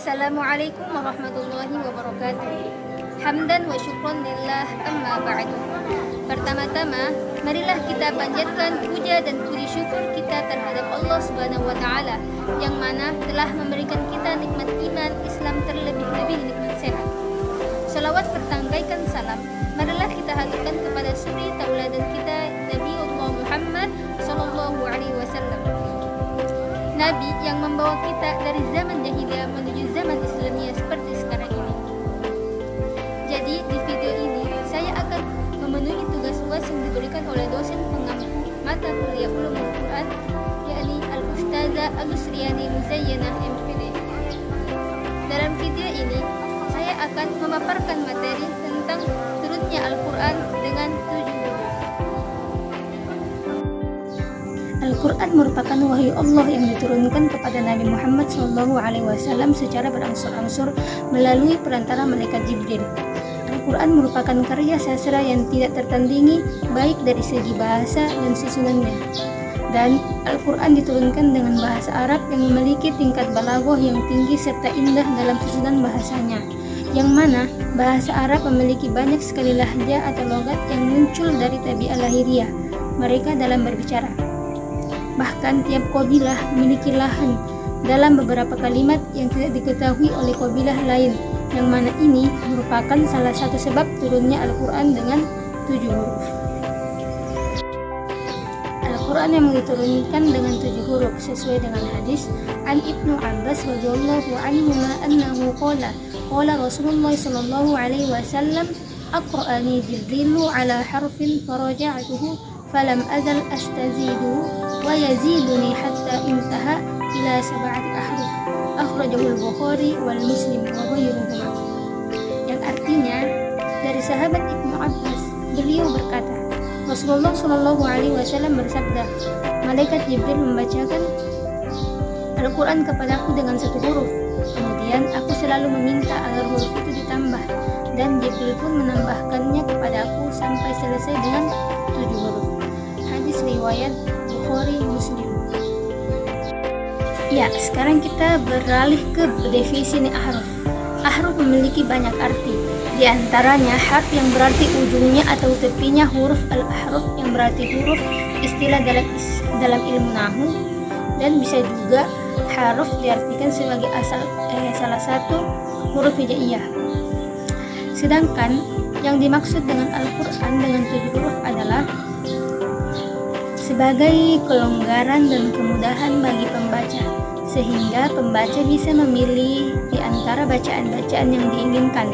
Assalamualaikum warahmatullahi wabarakatuh. Hamdan wa syukran lillah amma ba'du. Pertama-tama, marilah kita panjatkan puja dan puji syukur kita terhadap Allah Subhanahu wa taala yang mana telah memberikan kita nikmat iman Islam, terlebih-lebih nikmat sehat. Salawat bertanggaikan salam, marilah kita haturkan kepada suri tauladan kita Nabi Allah Muhammad sallallahu alaihi wasallam. Nabi yang membawa kita dari zaman jahiliyah menuju zaman Islamiyah seperti sekarang ini. Jadi di video ini saya akan memenuhi tugas UAS yang diberikan oleh dosen pengampu mata kuliah Ulumul Quran, yakni Al-Ustazah Agusriani Muzayyanah MPD. Dalam video ini saya akan memaparkan materi tentang turunnya Al-Quran dengan 7 huruf. Al-Quran merupakan wahyu Allah yang diturunkan kepada Nabi Muhammad SAW secara berangsur-angsur melalui perantara malaikat Jibril. Al-Quran merupakan karya sastra yang tidak tertandingi baik dari segi bahasa dan susunannya. Dan Al-Quran diturunkan dengan bahasa Arab yang memiliki tingkat balaghah yang tinggi serta indah dalam susunan bahasanya, yang mana bahasa Arab memiliki banyak sekali lahja atau logat yang muncul dari tabiat lahiriah mereka dalam berbicara. Bahkan tiap qabilah memiliki lahan dalam beberapa kalimat yang tidak diketahui oleh qabilah lain, yang mana ini merupakan salah satu sebab turunnya Al-Quran dengan 7 huruf. Al-Quran yang diturunkan dengan 7 huruf sesuai dengan hadis an Ibnu Abbas radhiyallahu anhu annahu qala Rasulullah sallallahu alaihi wasallam aqra'ani Jibrilu ala harfin faraja'tuhu falam azal astaziduhu wa yaziduni hatta intaha ila 7 ahruf. Akhrajahu al-Bukhari wal Muslim wa ghayruhuma. Yang artinya dari sahabat Ibnu Abbas, beliau berkata, Rasulullah Shallallahu alaihi wasallam bersabda, malaikat Jibril membacakan Al-Quran kepadaku dengan 1 huruf. Kemudian aku selalu meminta agar huruf itu ditambah, dan Jibril pun menambahkannya kepadaku sampai selesai dengan 7 huruf. Hadis riwayat Bukhari Muslim. Ya, sekarang kita beralih ke definisi ahruf. Ahruf memiliki banyak arti. Di antaranya harf yang berarti ujungnya atau tepinya huruf al-ahruf yang berarti huruf istilah dalam ilmu nahwu, dan bisa juga haruf diartikan sebagai salah satu huruf hijaiyah. Sedangkan yang dimaksud dengan Al-Quran dengan 7 huruf adalah sebagai kelonggaran dan kemudahan bagi pembaca, sehingga pembaca bisa memilih di antara bacaan-bacaan yang diinginkan.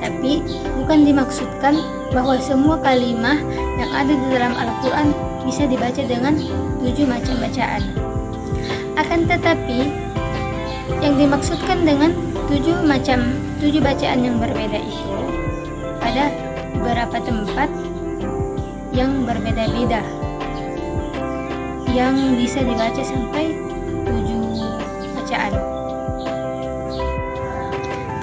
Tapi bukan dimaksudkan bahwa semua kalimah yang ada di dalam Al-Quran bisa dibaca dengan 7 macam bacaan. Akan tetapi yang dimaksudkan dengan 7 bacaan yang berbeda itu pada beberapa tempat yang berbeda-beda, yang bisa dibaca sampai 7 bacaan.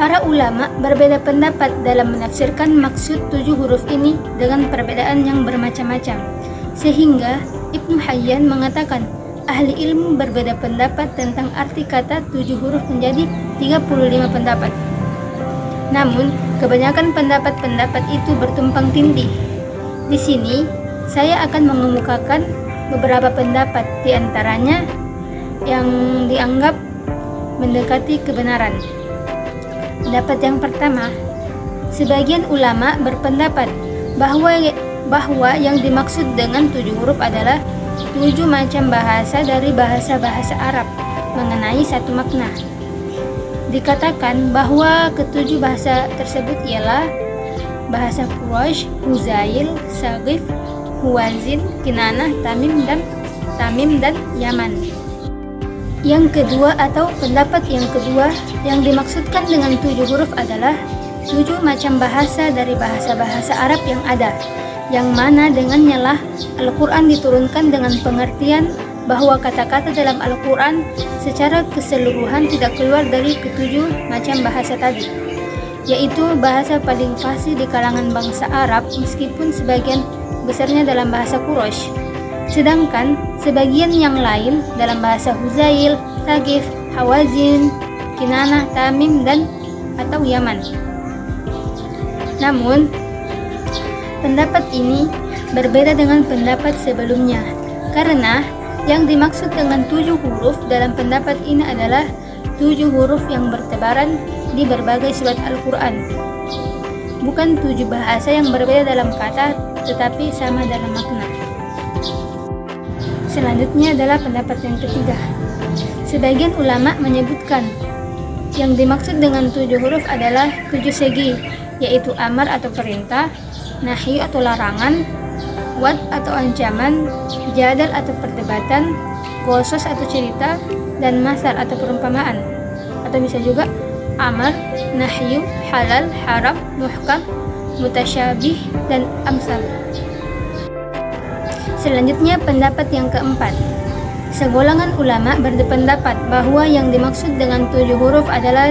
Para ulama berbeda pendapat dalam menafsirkan maksud 7 huruf ini dengan perbedaan yang bermacam-macam, sehingga Ibnu Hayyan mengatakan ahli ilmu berbeda pendapat tentang arti kata 7 huruf menjadi 35 pendapat. Namun kebanyakan pendapat-pendapat itu bertumpang tindih. Di sini saya akan mengemukakan beberapa pendapat, di antaranya yang dianggap mendekati kebenaran. Pendapat yang pertama, sebagian ulama berpendapat bahwa yang dimaksud dengan 7 huruf adalah 7 macam bahasa dari bahasa-bahasa Arab mengenai satu makna. Dikatakan bahwa ketujuh bahasa tersebut ialah bahasa Quraisy, Huzail, Saqif, Huwazin, Kinanah, Tamim dan Yaman. Yang kedua atau pendapat yang kedua, yang dimaksudkan dengan 7 huruf adalah 7 macam bahasa dari bahasa-bahasa Arab yang ada, yang mana dengannya lah Al-Quran diturunkan dengan pengertian bahwa kata-kata dalam Al-Quran secara keseluruhan tidak keluar dari ketujuh macam bahasa tadi, yaitu bahasa paling fasih di kalangan bangsa Arab meskipun sebagian besarnya dalam bahasa Quraisy. Sedangkan sebagian yang lain dalam bahasa Huzail, Saqif, Hawazin, Kinanah, Tamim, dan atau Yaman. Namun, pendapat ini berbeda dengan pendapat sebelumnya, karena yang dimaksud dengan 7 huruf dalam pendapat ini adalah 7 huruf yang bertebaran di berbagai surat Al-Quran, bukan 7 bahasa yang berbeda dalam kata tetapi sama dalam makna. Selanjutnya adalah pendapat yang ketiga. Sebagian ulama menyebutkan yang dimaksud dengan 7 huruf adalah 7 segi, yaitu amar atau perintah, nahyi atau larangan, wa'd atau ancaman, jadal atau perdebatan, qasas atau cerita, dan masal atau perumpamaan. Atau bisa juga amar, nahyu, halal, haram, muhkam, mutasyabih, dan amsal. Selanjutnya pendapat yang keempat. Segolongan ulama berpendapat bahwa yang dimaksud dengan 7 huruf adalah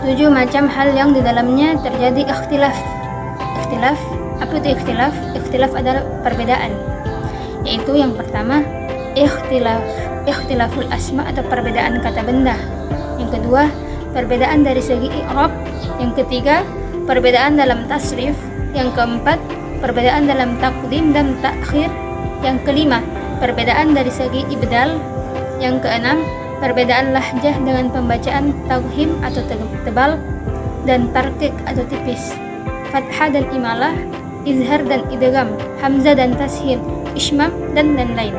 7 macam hal yang di dalamnya terjadi ikhtilaf. Apa itu ikhtilaf? Ikhtilaf adalah perbedaan. Yaitu yang pertama, ikhtilaful asma atau perbedaan kata benda. Yang kedua, perbedaan dari segi i'rab. Yang ketiga, perbedaan dalam tasrif. Yang keempat, perbedaan dalam taqdim dan ta'khir. Yang kelima, perbedaan dari segi ibdal. Yang keenam, perbedaan lahjah dengan pembacaan tawhim atau tebal dan tarqiq atau tipis, fathah dan imalah, izhar dan idgham, hamzah dan tashil, ishmam dan lain.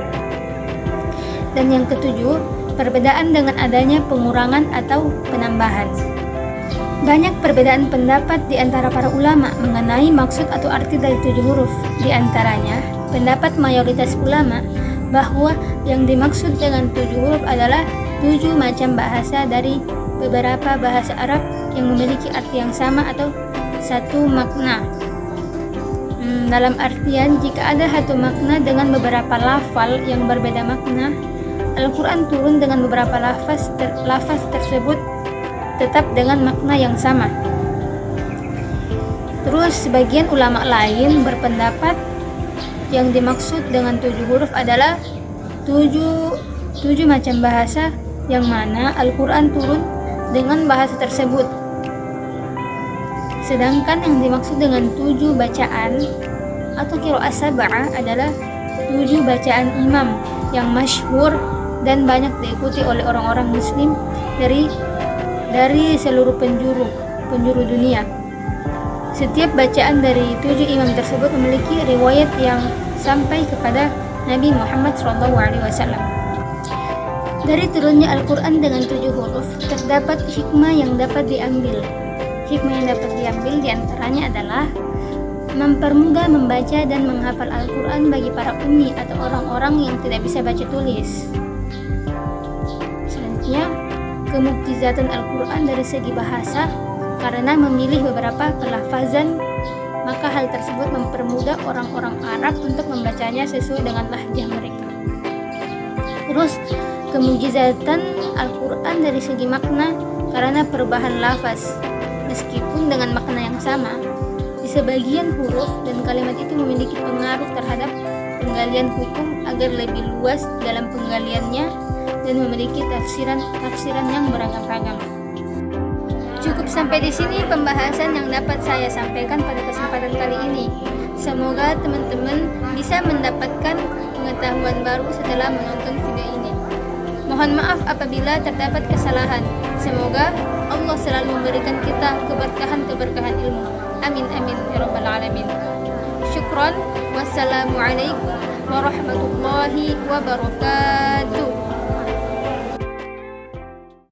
Dan yang ketujuh, perbedaan dengan adanya pengurangan atau penambahan. Banyak perbedaan pendapat di antara para ulama mengenai maksud atau arti dari 7 huruf. Di antaranya, pendapat mayoritas ulama bahwa yang dimaksud dengan 7 huruf adalah 7 macam bahasa dari beberapa bahasa Arab yang memiliki arti yang sama atau satu makna. Dalam artian, jika ada satu makna dengan beberapa lafal yang berbeda makna, Al-Quran turun dengan beberapa lafaz tersebut tetap dengan makna yang sama. Terus sebagian ulama lain berpendapat yang dimaksud dengan 7 huruf adalah 7 macam bahasa yang mana Al-Quran turun dengan bahasa tersebut. Sedangkan yang dimaksud dengan 7 bacaan atau qiraah sab'ah adalah 7 bacaan imam yang masyhur dan banyak diikuti oleh orang-orang muslim dari seluruh penjuru dunia. Setiap bacaan dari 7 imam tersebut memiliki riwayat yang sampai kepada Nabi Muhammad SAW. Dari turunnya Al-Quran dengan 7 huruf, terdapat hikmah yang dapat diambil. Hikmah yang dapat diambil diantaranya adalah mempermudah membaca dan menghafal Al-Quran bagi para ummi atau orang-orang yang tidak bisa baca tulis. Selanjutnya, kemukjizatan Al-Quran dari segi bahasa. Karena memilih beberapa pelafazan, maka hal tersebut mempermudah orang-orang Arab untuk membacanya sesuai dengan lahjah mereka. Terus, kemukjizatan Al-Quran dari segi makna karena perubahan lafaz. Meskipun dengan makna yang sama, di sebagian huruf dan kalimat itu memiliki pengaruh terhadap penggalian hukum agar lebih luas dalam penggaliannya dan memiliki tafsiran yang beragam-ragam. Cukup sampai di sini pembahasan yang dapat saya sampaikan pada kesempatan kali ini. Semoga teman-teman bisa mendapatkan pengetahuan baru setelah menonton video ini. Mohon maaf apabila terdapat kesalahan. Semoga Allah selalu memberikan kita keberkahan ilmu. Amin amin ya rabbal alamin. Syukran. Wassalamualaikum warahmatullahi wabarakatuh.